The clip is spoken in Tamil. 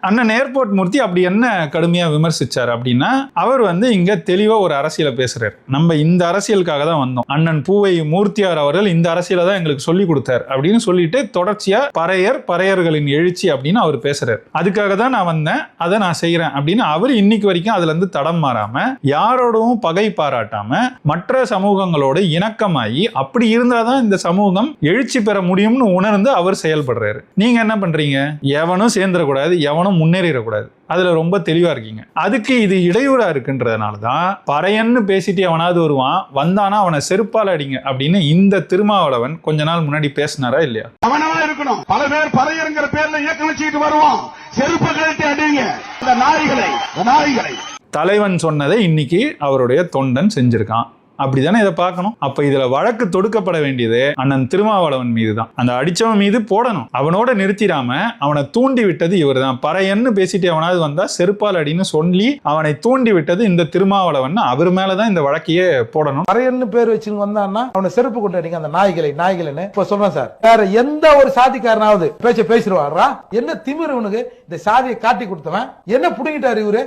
அண்ணன் ஏர்போர்ட் மூர்த்தி அப்படி என்ன கடுமையா விமர்சிச்சார் அப்படின்னா, அவர் இங்க தெளிவா ஒரு அரசியலை பேசுறாரு. நம்ம இந்த அரசியலுக்காக தான் வந்தோம். அண்ணன் பூவை மூர்த்தியார் அவர்கள் இந்த அரசியலை தான் எங்களுக்கு சொல்லி கொடுத்தார் அப்படின்னு சொல்லிட்டு தொடர்ச்சியா பறையர்களின் எழுச்சி அப்படின்னு அவர் பேசுறாரு. அதுக்காக தான் நான் வந்தேன், அதை நான் செய்யறேன் அப்படின்னு அவர் இன்னைக்கு வரைக்கும் அதுல இருந்து தடம் மாறாம, யாரோடவும் பகை பாராட்டாம, மற்ற சமூகங்களோட இணக்கமாயி, அப்படி இருந்தாதான் இந்த சமூகம் எழுச்சி பெற முடியும்னு உணர்ந்து அவர் செயல்படுறாரு. நீங்க என்ன பண்றீங்க? எவனும் சேர்ந்துடக்கூடாது, எவனும் முன்னேறிடக்கூடாது, அதுல ரொம்ப தெளிவா இருக்கீங்க. அதுக்கு இது இடையூறா இருக்குன்றதுனாலதான் பறையன்னு பேசிட்டு எவனாவது வருவான், வந்தானா அவனை செருப்பால் அடிங்க அப்படின்னு இந்த திருமாவளவன் கொஞ்ச நாள் முன்னாடி பேசினாரா இல்லையா? அவனவா இருக்கணும். பல பேர் பறையங்கிற பேர்ல இயக்கம் வச்சுக்கிட்டு வருவான், செருப்பு கழட்டி அடிங்க இந்த நாய்களை. தலைவன் சொன்னதை இன்னைக்கு அவருடைய தொண்டன் செஞ்சிருக்கான். அப்படித்தானே இதை பார்க்கணும். அப்ப இதுல வழக்கு தொடுக்கப்பட வேண்டியது அண்ணன் திருமாவளவன் மீது தான். அந்த அடிச்சவன் மீது போடணும். அவனோட நிறுத்திடாம அவனை தூண்டி விட்டது இவர் தான். பறையன்னு பேசிட்டு அவனாவது வந்தா செருப்பால் அடின்னு சொல்லி அவனை தூண்டி விட்டது இந்த திருமாவளவன். அவர் மேலதான் இந்த வழக்கையே போடணும். பறையன்னு பேர் வச்சு வந்தான்னா அவனை செருப்பு கொண்டு அடிங்க அந்த நாய்களை. இப்ப சொல்றேன் சார், வேற எந்த ஒரு சாதிக்காரனாவது பேசிடுவாரா? என்ன திமிரு இவனுக்கு? இந்த சாதியை காட்டி கொடுத்தவன் என்ன புடுங்கிட்டாரு இவரு?